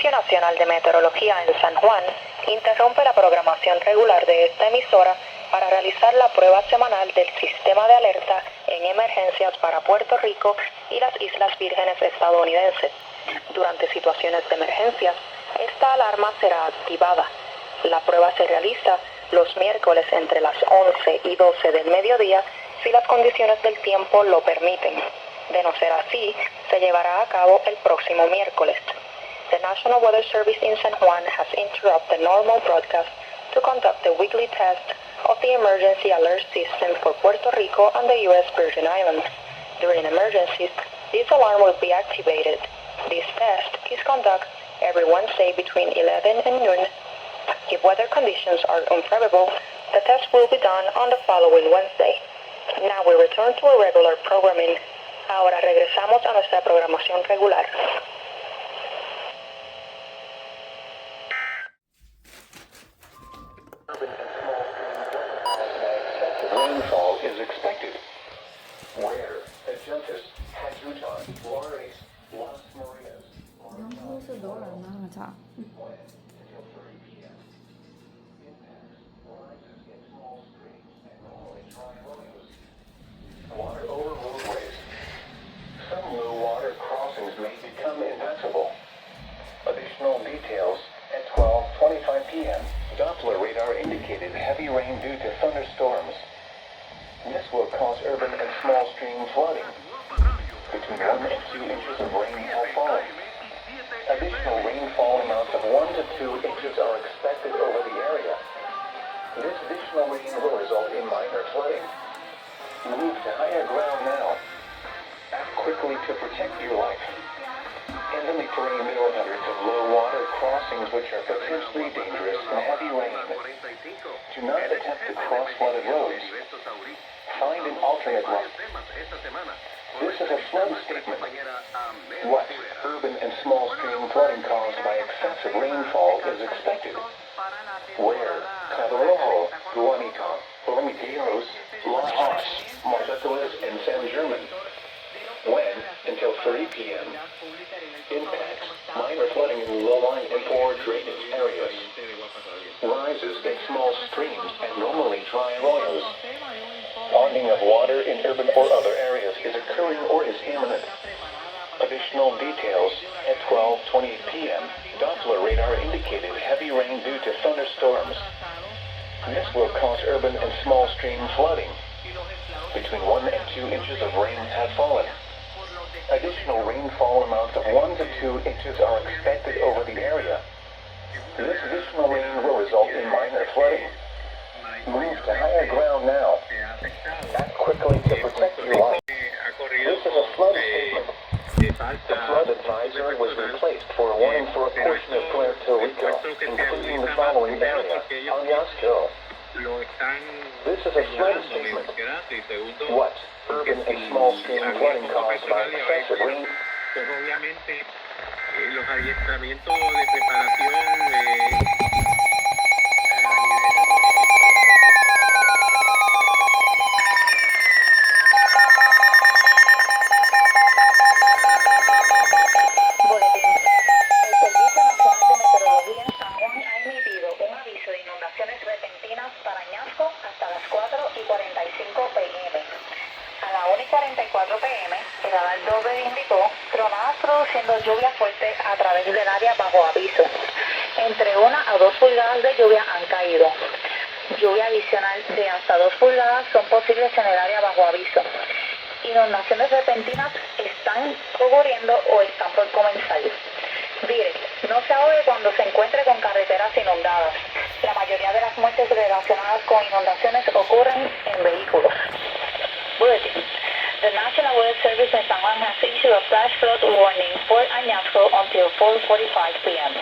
Servicio Nacional de Meteorología en San Juan interrumpe la programación regular de esta emisora para realizar la prueba semanal del sistema de alerta en emergencias para Puerto Rico y las Islas Vírgenes estadounidenses. Durante situaciones de emergencia, esta alarma será activada. La prueba se realiza los miércoles entre las 11 y 12 del mediodía si las condiciones del tiempo lo permiten. De no ser así, se llevará a cabo el próximo miércoles. The National Weather Service in San Juan has interrupted the normal broadcast to conduct the weekly test of the emergency alert system for Puerto Rico and the U.S. Virgin Islands. During emergencies, this alarm will be activated. This test is conducted every Wednesday between 11 and noon. If weather conditions are unfavorable, the test will be done on the following Wednesday. Now we return to our regular programming. Ahora regresamos a nuestra programación regular. Rainfall is expected. Where? Adjunctus, Hadjuton, Flores, Las Marias. Don't close the door, I'm not gonna talk. Until 3 p.m. Impacts, rises in small streams and normally dry arroyos. Water over roadways. Some low water crossings may become impassable. Additional details at 12:25 p.m. Doppler radar indicated heavy rain due to thunderstorms. This will cause urban and small stream flooding. Between 1 and 2 inches of rain have fallen. Additional rainfall amounts of 1 to 2 inches are expected over the area. This additional rain will result in minor flooding. Move to higher ground now. Act quickly to protect your life. Heavily terrain there are hundreds of low water crossings which are potentially dangerous in heavy rain. Do not attempt to cross flooded roads. Find an alternate route. This is a flood statement. What urban and small stream flooding caused by excessive rainfall is expected? Where? Cabo Rojo, Guanita, Hormigueros, La Haas, Martínez, and San German. When? Until 3 p.m. Impacts, minor flooding in low-lying and poor drainage areas. Rises in small streams and normally dry arroyos. Ponding of water in urban or other areas is occurring or is imminent. Additional details at 12:20 p.m. Doppler radar indicated heavy rain due to thunderstorms. This will cause urban and small stream flooding. Between 1 and 2 inches of rain have fallen. Additional rainfall amounts of 1 to 2 inches are expected over the area. This additional rain will result in minor flooding. Move to higher ground now. Act quickly to protect your life. This is a flood statement. The flood advisory was replaced for a warning for a portion of Puerto Rico, including the following area: Añasco. This is a flood statement. What? Urban and small stream flooding caused by excessive rain. Pues obviamente los adiestramientos de preparación Boletín. El Servicio Nacional de Meteorología en San Juan ha emitido un aviso de inundaciones repentinas para Añasco hasta las 4:45 p.m. A la 1:44 p.m., el radar doble indicó tronadas produciendo lluvia fuerte a través del área bajo aviso. Entre 1 a 2 pulgadas de lluvia han caído. Lluvia adicional de hasta 2 pulgadas son posibles en el área bajo aviso. Inundaciones repentinas están ocurriendo o están por comenzar. Mire, no se ahogue cuando se encuentre con carreteras inundadas. La mayoría de las muertes relacionadas con inundaciones ocurren en vehículos. Bulletin. The National Weather Service in San Juan has issued a flash flood warning for Añasco until 4:45 p.m.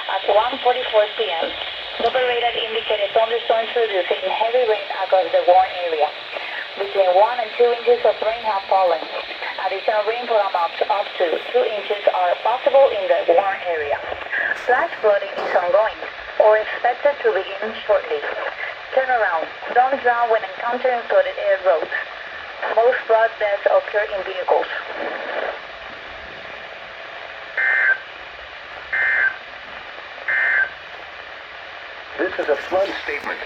At 1:44 p.m., Doppler radar indicated thunderstorms producing heavy rain across the warned area. Between 1 and 2 inches of rain have fallen. Additional rainfall amounts up to 2 inches are possible in the warned area. Flash flooding is ongoing or expected to begin shortly. Turn around. Don't drown when encountering flooded air roads. Most flood deaths occur in vehicles. is a flood statement.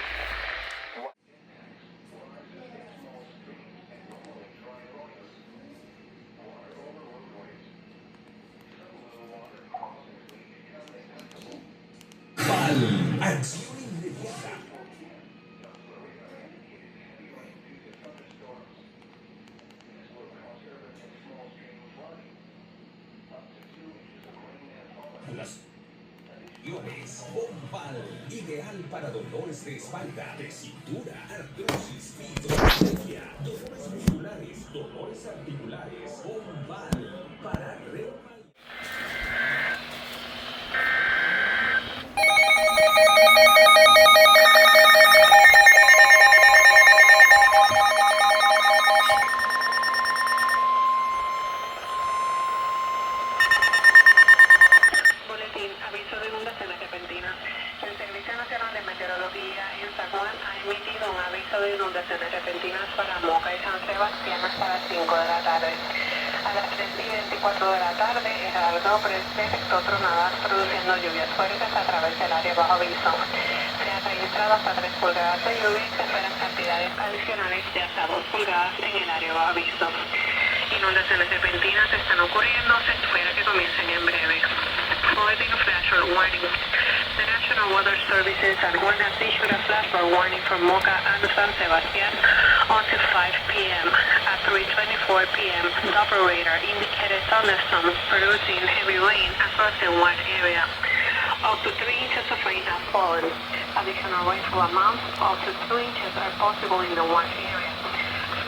Acción inmediata. Bombal, ideal para dolores de espalda, de cintura, artrosis, fibromialgia, dolores musculares, dolores articulares. Bombal para reuma. Aviso de inundaciones repentinas. El Servicio Nacional de Meteorología en San Juan ha emitido un aviso de inundaciones repentinas para Moca y San Sebastián hasta las 5 de la tarde. A las 3:24 de la tarde, Gerardo efectuó tronadas produciendo lluvias fuertes a través del área bajo aviso. Se han registrado hasta 3 pulgadas de lluvia y se esperan cantidades adicionales de hasta 2 pulgadas en el área bajo aviso. Inundaciones repentinas están ocurriendo, se espera que comiencen en breve. Flooding flash flood warning. The National Weather Service in San Juan has issued a flash flood warning for Moca and San Sebastián until 5 p.m. At 3:24 p.m., the operator indicated thunderstorms producing heavy rain across the wide area. Up to 3 inches of rain have fallen. Additional rainfall amounts up to 2 inches are possible in the wide area.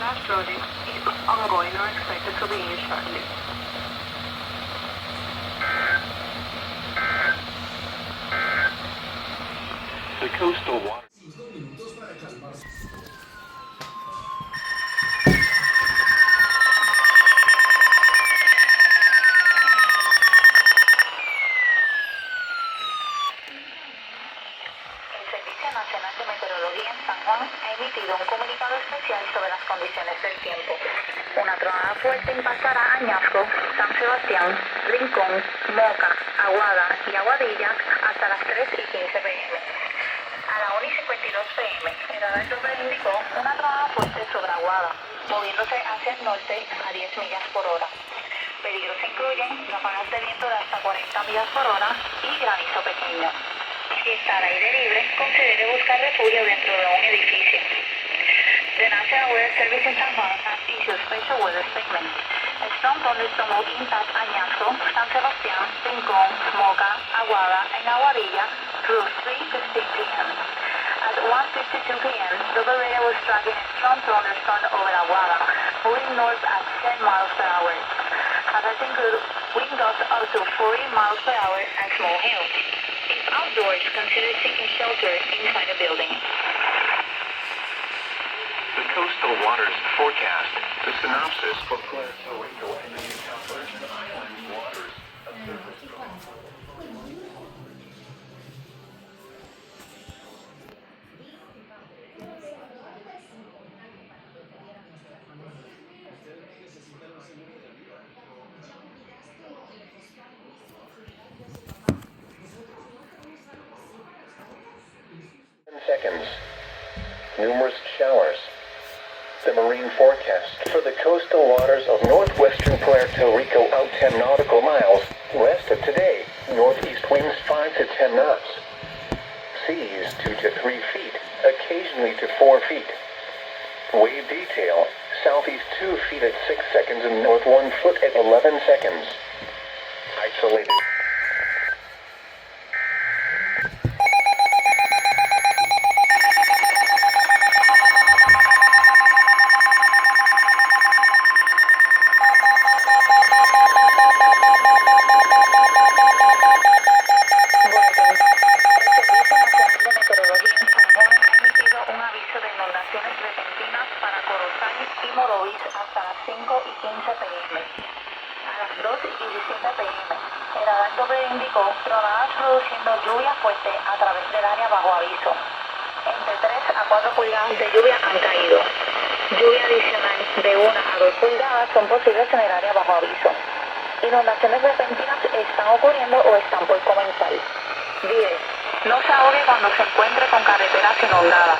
Flash flooding is ongoing or expected to begin shortly. The coastal water. 5 minutos para calmarse. El Servicio Nacional de Meteorología en San Juan ha emitido un comunicado especial sobre las condiciones del tiempo. Una tronada fuerte impactará Añasco, San Sebastián, Rincón, Moca, Aguada y Aguadilla hasta las 3:15 p.m. A las 1:52 p.m., el radar Doppler indicó una tronada fuerte sobre Aguada, moviéndose hacia el norte a 10 millas por hora. Peligros incluyen ráfagas de viento de hasta 40 millas por hora y granizo pequeño. Si está al aire libre, considere buscar refugio dentro de un edificio. The National Weather Service in San Juan has issued special weather statement. A strong thunderstorm will impact Añasco, San Sebastián, Rincón, Moca, Aguada, and Aguadilla through 3:15 p.m. At 1:52 p.m., the radar was tracking a strong thunderstorm over Aguada, moving north at 10 miles per hour. Hazards include wind gusts up to 40 miles per hour and small hail. If outdoors, consider seeking shelter inside a building. The coastal waters forecast. The synopsis for Puerto Rico and the Utah Virgin Islands waters. Observers seconds. Numerous showers. The marine forecast for the coastal waters of northwestern Puerto Rico out 10 nautical miles west of today. Northeast winds 5 to 10 knots. Seas 2 to 3 feet, occasionally to 4 feet. Wave detail, southeast 2 feet at 6 seconds and north 1 foot at 11 seconds. Isolated. Hasta las 5:15 p.m. A las 2:17 p.m. el radar Doppler indicó tronadas produciendo lluvia fuerte a través del área bajo aviso. Entre 3 a 4 pulgadas de lluvia han caído. Lluvia adicional de 1 a 2 pulgadas son posibles en el área bajo aviso. Inundaciones repentinas están ocurriendo o están por comenzar. Vive, No se ahogue cuando se encuentre con carreteras inundadas.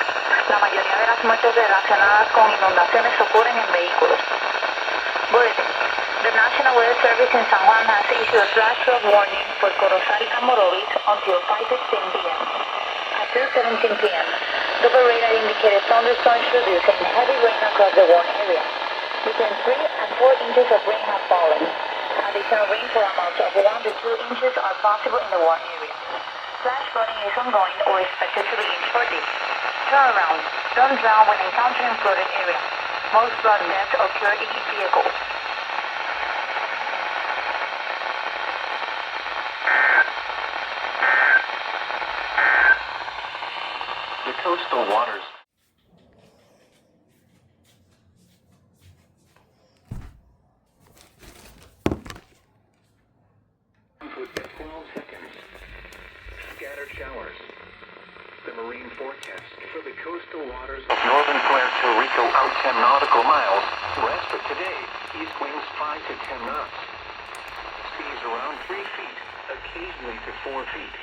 La mayoría de las muertes relacionadas con inundaciones ocurren en vehículos. Bulletin. The National Weather Service in San Juan has issued a flash flood warning for Corozal and Morovis until 5:16 p.m. At 2:17 p.m., double radar indicated thunderstorms producing heavy rain across the warned area. Between 3 and 4 inches of rain have fallen. Additional rainfall amounts of 1 to 2 inches are possible in the warned area. Flash flooding is ongoing or expected to begin shortly. Turn around. Don't drown when encountering flooded area. Most flood deaths occur in vehicles. The coastal waters. At 12 seconds. Scattered showers. The marine forecast for the coastal waters of northern Puerto Rico out 10 nautical miles. West of today, east winds 5 to 10 knots. Seas around 3 feet, occasionally to 4 feet.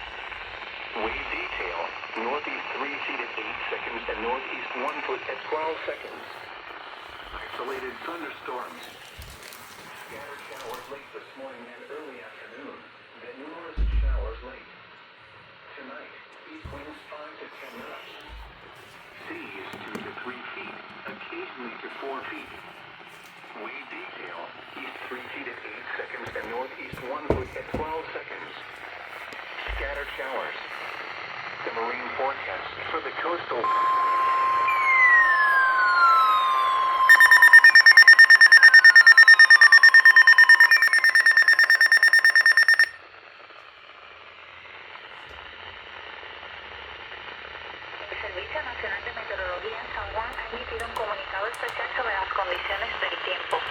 Wave detail, northeast 3 feet at 8 seconds and northeast 1 foot at 12 seconds. Isolated thunderstorms. Scattered showers late this morning and early afternoon. Then numerous showers late. Tonight, east winds 5 to 10 knots. Seas 2 to 3 feet, occasionally to 4 feet. Wave detail, east 3 feet at 8 seconds and northeast 1 foot at 12 seconds. Scattered showers. The marine forecast for the coastal. El Servicio Nacional de Meteorología en San Juan ha emitido un comunicado especial sobre las condiciones del tiempo.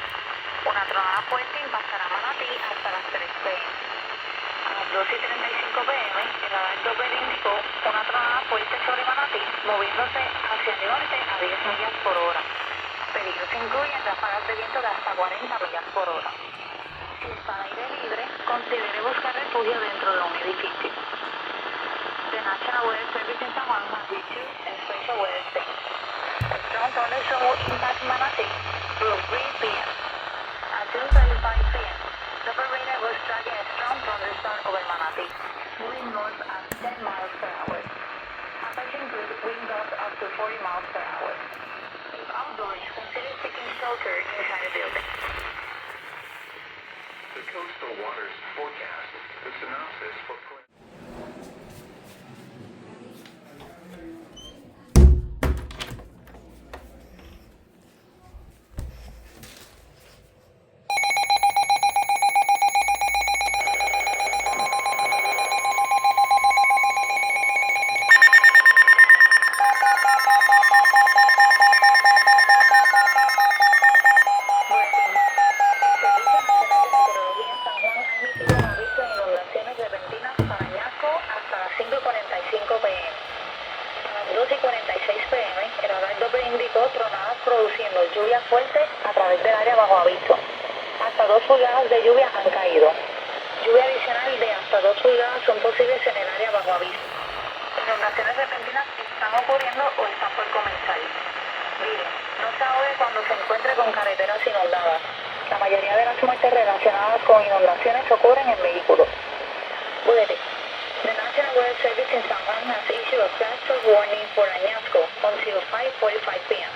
Una tronada fuerte impactará Manatí hasta las 3 p.m. A las 2:35 p.m., el radar Doppler indicó una tronada fuerte sobre Manatí, moviéndose hacia el norte a 10 millas por hora. Peligros incluyen ráfagas de viento de hasta 40 millas por hora. Si está al aire libre, considere buscar refugio dentro de un edificio. The National Weather Service in San Juan has issued a special weather state. A strong thunderstorm will impact Manatí through 3 p.m. At 2:35 p.m., double radar was tracking a strong thunderstorm over Manatí, moving north at 10 miles per hour. Average include wind gusts up to 40 miles per hour. If outdoors, consider seeking shelter inside a building. The coastal waters forecast. The synopsis for. Produciendo lluvia fuerte a través del área bajo aviso. Hasta 2 pulgadas de lluvia han caído. Lluvia adicional de hasta 2 pulgadas son posibles en el área bajo aviso. Inundaciones repentinas están ocurriendo o están por comenzar. Mire, no se ahogue cuando se encuentre con carreteras inundadas. La mayoría de las muertes relacionadas con inundaciones ocurren en vehículos. Bulletin. The National Weather Service in San Juan has issued a flash flood warning for Añasco until 5:45 p.m.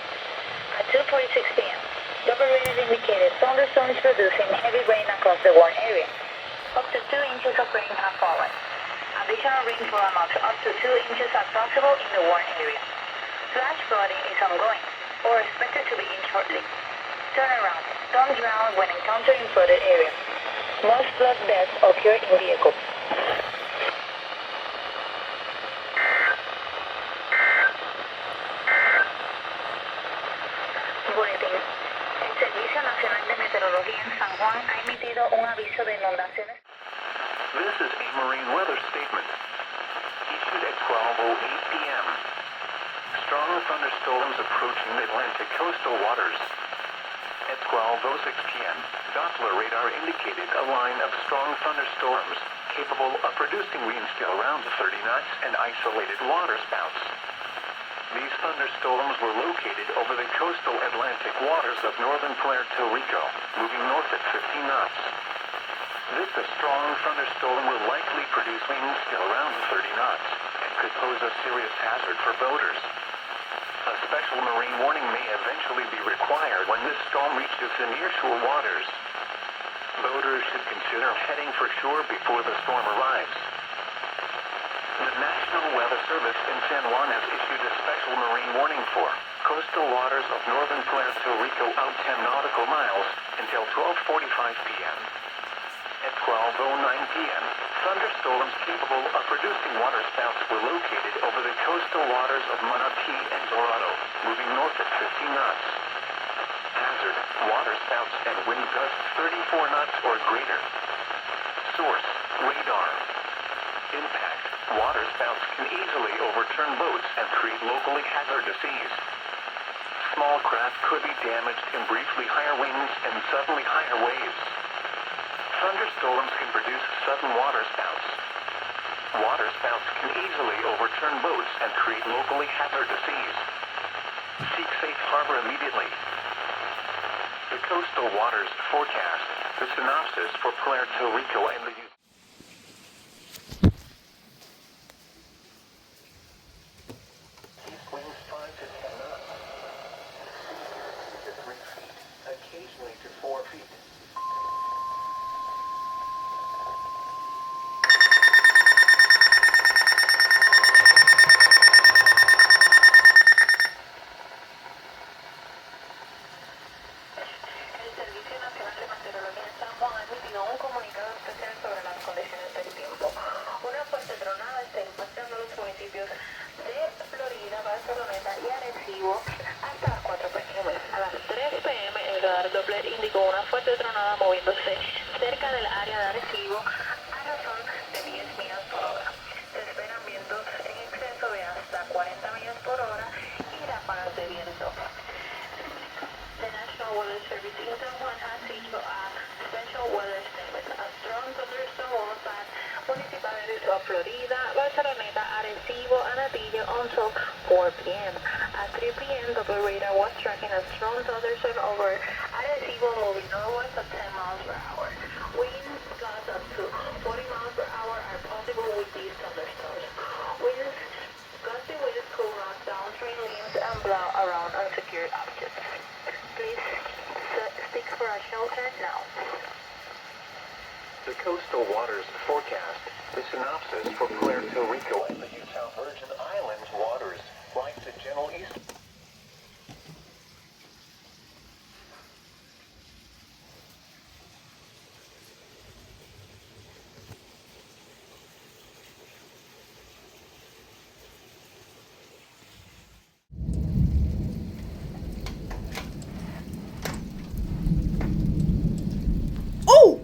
At 2:46 p.m., double radar indicated thunderstorms producing heavy rain across the warned area. Up to 2 inches of rain have fallen. Additional rainfall amounts up to 2 inches are possible in the warned area. Flash flooding is ongoing or expected to begin shortly. Turn around. Don't drown when encountering flooded areas. Most flood deaths occur in vehicles. Boletín. El Servicio Nacional de Meteorología en San Juan ha emitido un aviso de inundaciones. This is a marine weather statement. Issued at 12:08 p.m. Strong thunderstorms approaching Atlantic coastal waters. At 12:06 p.m., Doppler radar indicated a line of strong thunderstorms capable of producing winds to around 30 knots and isolated waterspouts. These thunderstorms were located over the coastal Atlantic waters of northern Puerto Rico, moving north at 15 knots. This strong thunderstorm will likely produce winds to around 30 knots and could pose a serious hazard for boaters. A special marine warning may eventually be required when this storm reaches the nearshore waters. Boaters should consider heading for shore before the storm arrives. The National Weather Service in San Juan has issued a special marine warning for coastal waters of northern Puerto Rico out 10 nautical miles until 12:45 p.m. At 12:09 p.m., thunderstorms capable of producing waterspouts were located over the coastal waters of Manatee and Dorado, moving north at 15 knots. Hazard, waterspouts and wind gusts 34 knots or greater. Source, radar. Impact, waterspouts can easily overturn boats and create locally hazardous seas. Small craft could be damaged in briefly higher winds and suddenly higher waves. Thunderstorms can produce sudden waterspouts. Waterspouts can easily overturn boats and create locally hazardous seas. Seek safe harbor immediately. The coastal waters forecast, the synopsis for Puerto Rico and the east winds 5 to 10 knots. 2 to 3 feet, occasionally to 4 feet. El Servicio Nacional de Meteorología en San Juan ha emitido un comunicado especial sobre las condiciones del tiempo. Una fuerte tronada está impactando los municipios de Florida, Barceloneta y Arecibo hasta las 4 p.m. A las 3 p.m. el radar Doppler indicó una fuerte tronada moviéndose cerca del área de Arecibo a razón de 10 millas por hora. Se esperan vientos en exceso de hasta 40 millas por hora y ráfagas de viento. The National Weather Service in San Juan has issued a special weather statement. A strong thunderstorm will affect municipalities of Florida, Barceloneta, Arecibo, and Atillo until 4 p.m. At 3 p.m., the radar was tracking a strong thunderstorm over Arecibo moving northwest at 10 miles per hour. Winds gusts up to 40 miles per hour are possible with these thunderstorms. Gusty winds could knock down train limbs and blow around unsecured objects. Please seek for a shelter now. The coastal waters forecast, the synopsis for Puerto Rico and the Utah Virgin Islands waters, right to gentle east. ¡Oh!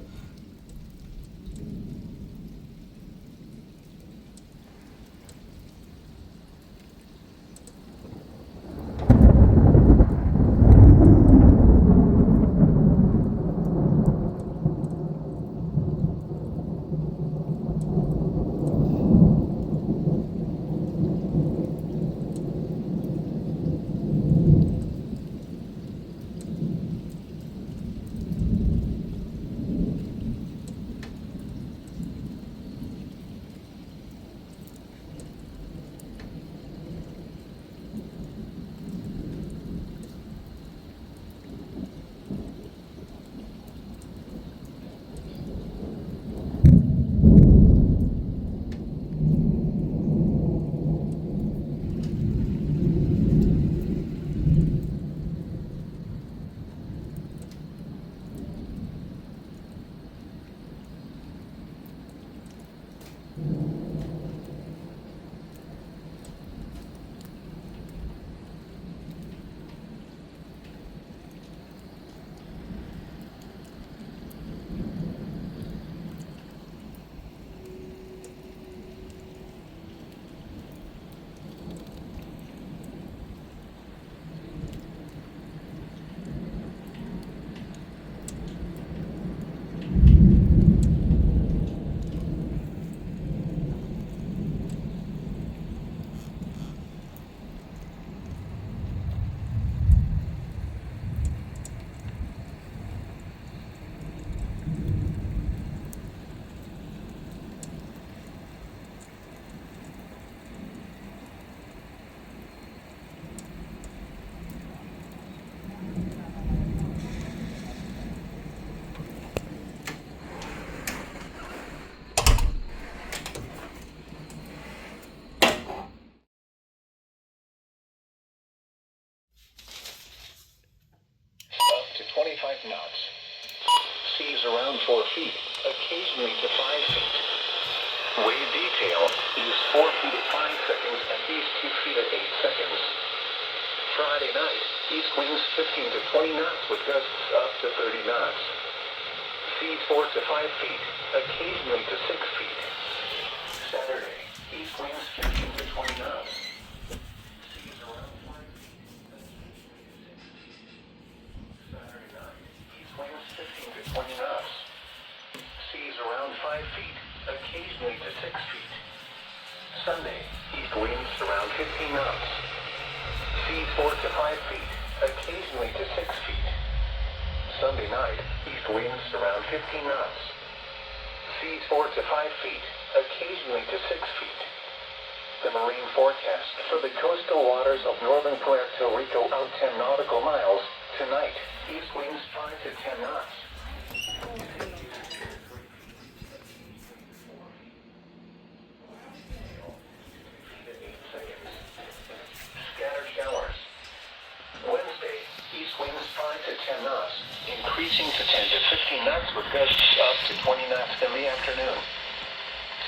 Seas around 4 feet, occasionally to 5 feet. Wave detail, east 4 feet at 5 seconds and east 2 feet at 8 seconds. Friday night, east winds 15 to 20 knots with gusts up to 30 knots. Seas 4 to 5 feet, occasionally to 6 feet. Saturday, east winds 15 to 20 knots. Seas around 5 feet. Saturday night, east winds 15 to 20 knots. Seas around 5 feet, occasionally to 6 feet. Sunday, east winds around 15 knots. Seas 4 to 5 feet, occasionally to 6 feet. Sunday night, east winds around 15 knots. Seas 4 to 5 feet, occasionally to 6 feet. The marine forecast for the coastal waters of northern Puerto Rico out 10 nautical miles. Tonight, east winds 5 to 10 knots. Scattered showers. Wednesday, east winds 5 to 10 knots, increasing to 10 to 15 knots with gusts up to 20 knots in the afternoon.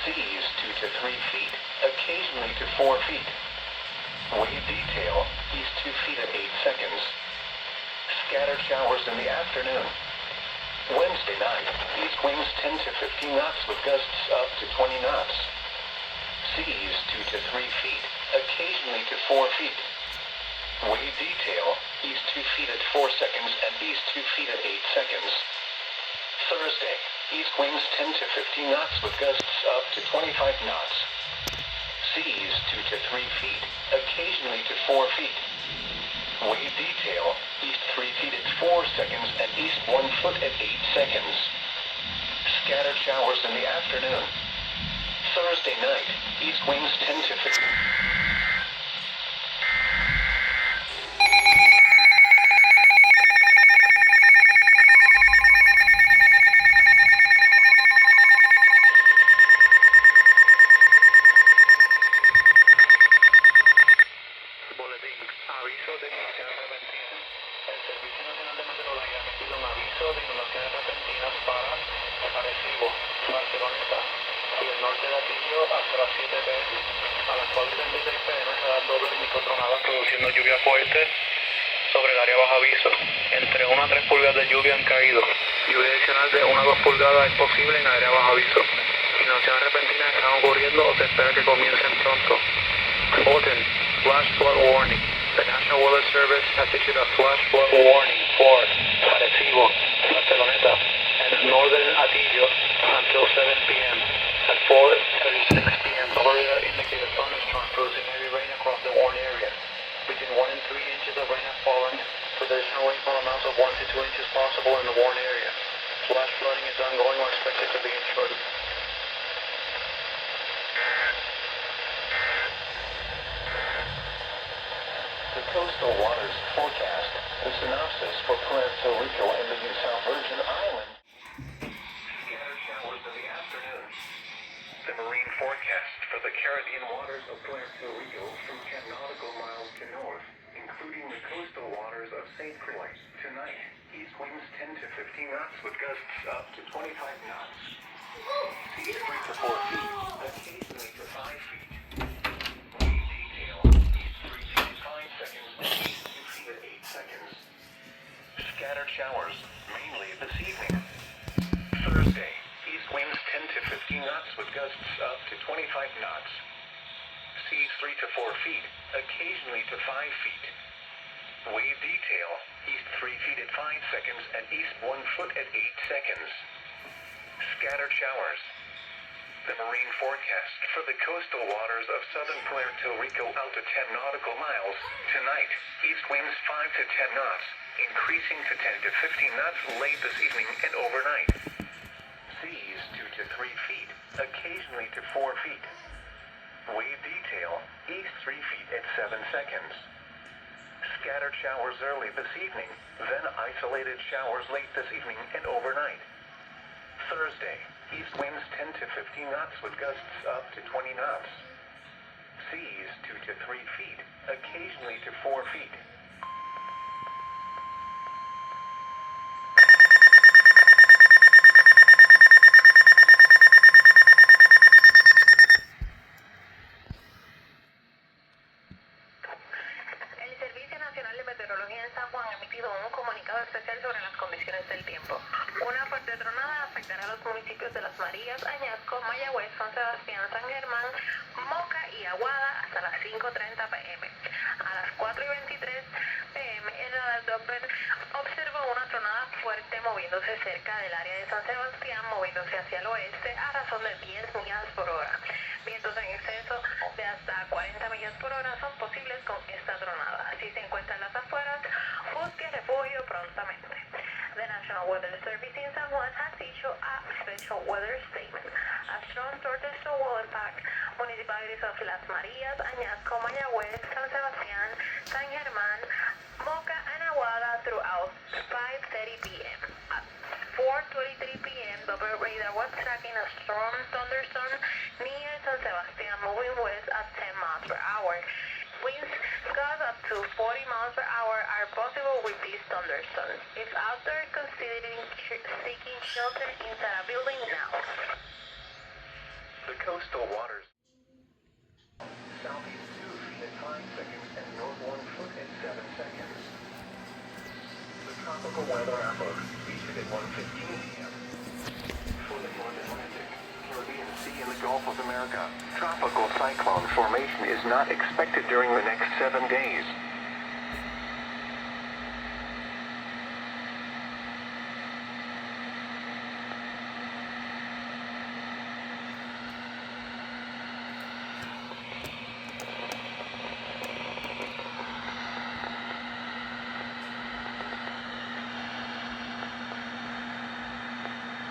Seas 2 to 3 feet, occasionally to 4 feet. Wave detail, east 2 feet at 8 seconds. Scattered showers in the afternoon. Wednesday night, east winds 10 to 15 knots with gusts up to 20 knots. Seas 2 to 3 feet, occasionally to 4 feet. Wave detail, east 2 feet at 4 seconds and east 2 feet at 8 seconds. Thursday, east winds 10 to 15 knots with gusts up to 25 knots. Seas 2 to 3 feet, occasionally to 4 feet. Wave detail, east 3 feet at 4 seconds and east 1 foot at 8 seconds. Scattered showers in the afternoon. Thursday night, east winds 10 to 15. Boletín. Aviso de inundaciones repentinas. El Servicio Nacional de Meteorología ha emitido un aviso de inundaciones repentinas para Arecibo, Barceloneta y el norte de Atillo hasta las 7 p.m. A las 4:36 p.m. se dan dobles microtronadas produciendo lluvia fuerte sobre el área bajo aviso. Entre 1 a 3 pulgadas de lluvia han caído. Lluvia adicional de 1 a 2 pulgadas es posible en área bajo aviso. Inundaciones repentinas están ocurriendo o se espera que comiencen pronto. Bulletin. Flash flood warning. The National Weather Service has issued a flash flood warning for Arecibo, Barceloneta, and northern Atillo until 7 p.m. At 4:36 p.m., the radar indicated thunderstorm producing heavy rain across the warned area. Between 1 and 3 inches of rain have fallen, with additional rainfall amounts of 1 to 2 inches possible in the warned area. Flash flooding is ongoing or expected to begin shortly. The coastal waters forecast, the synopsis for Puerto Rico and the South Virgin Islands. Scattered showers in the afternoon. The marine forecast for the Caribbean waters of Puerto Rico from 10 nautical miles to north, including the coastal waters of St. Croix. Tonight, east winds 10 to 15 knots with gusts up to 25 knots. Seas 3 to 4 feet, occasionally to 5 feet. Wave detail, east 3 feet at 5 seconds and east 2 feet at 8 seconds. Scattered showers, mainly this evening. Thursday, east winds 10 to 15 knots with gusts up to 25 knots. Seas 3 to 4 feet, occasionally to 5 feet. Wave detail, east 3 feet at 5 seconds and east 1 foot at 8 seconds. Scattered showers. The marine forecast for the coastal waters of southern Puerto Rico out to 10 nautical miles. Tonight, east winds 5 to 10 knots, increasing to 10 to 15 knots late this evening and overnight. Seas 2 to 3 feet, occasionally to 4 feet. Wave detail, east 3 feet at 7 seconds. Scattered showers early this evening, then isolated showers late this evening and overnight. Thursday, east winds 10 to 15 knots with gusts up to 20 knots. Seas 2 to 3 feet, occasionally to 4 feet. tronada afectará a los municipios de Las Marías, Añasco, Mayagüez, San Sebastián, San Germán, Moca y Aguada hasta las 5:30 p.m. A las 4:23 p.m. el radar Doppler observó una tronada fuerte moviéndose cerca del área de San Sebastián, moviéndose hacia el oeste a razón de 10 millas por hora. Vientos en exceso de hasta 40 millas por hora son posibles con esta tronada. Si se encuentra en las afueras, busque refugio prontamente. The National Weather Service in San Juan has issued a special weather statement. A strong tornado will impact municipalities of Las Marías, Añasco, Mayagüez, San Sebastián, San Germán, Moca, and Aguada throughout 5:30 p.m. At 4:23 p.m., Doppler radar was tracking a strong thunderstorm near San Sebastian, moving west at 10 miles per hour. Winds gusts up to 40 miles per hour are possible with these thunderstorms. If out there, considering seeking shelter inside a building now. The coastal waters. Southeast 2 feet at 5 seconds and north 1 foot at 7 seconds. The tropical weather outlook featured at 1:15 p.m. For the North Atlantic, Caribbean Sea, and the Gulf of America, tropical cyclone formation is not expected during the next 7 days.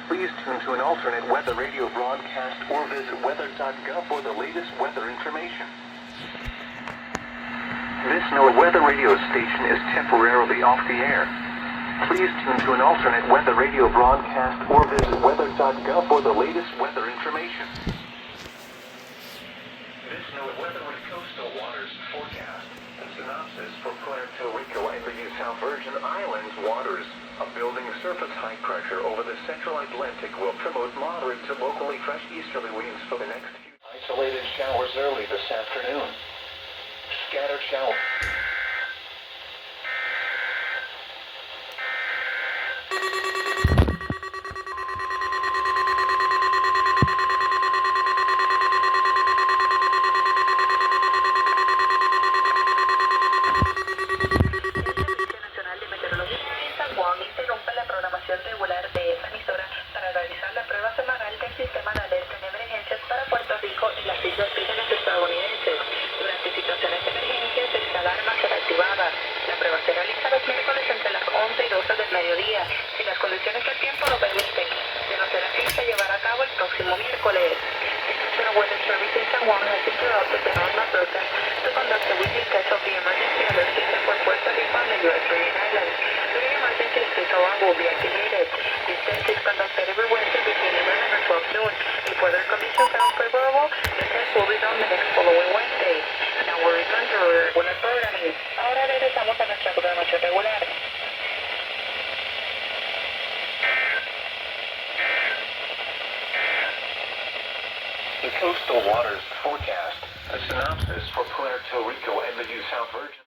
Please tune to an alternate weather radio broadcast or visit weather.gov for the latest weather information. This weather radio station is temporarily off the air. Please tune to an alternate weather radio broadcast or visit weather.gov for the latest weather information. This weather with coastal waters forecast. A synopsis for Puerto Rico and the South Virgin Islands waters. A building surface high pressure over the central Atlantic will promote moderate to locally fresh easterly winds for the next few. Isolated showers early this afternoon. Scattered showers. Interrumpe la programación regular de esta emisora para realizar la prueba semanal del sistema de alerta en emergencias para Puerto Rico y las Islas Vírgenes estadounidenses. Durante situaciones de emergencia, esta alarma será activada. La prueba se realiza los miércoles entre las 11 y 12 del mediodía, si las condiciones del tiempo lo permiten. De no ser así, se llevará a cabo el próximo miércoles. The National Weather Service in San Juan has interrupted the normal broadcast to conduct a weekly test of the emergency alert system for Puerto Rico and the U.S. Virgin Islands. Emergency state alarm will be activated. This test is conducted every Wednesday between 11 and 12 noon. If weather conditions are unfavorable, the test will be done the next following Wednesday. Now we'll return to our regular programming. Ahora regresamos a nuestra programación regular. The coastal waters forecast. A synopsis for Puerto Rico and the South Virgin.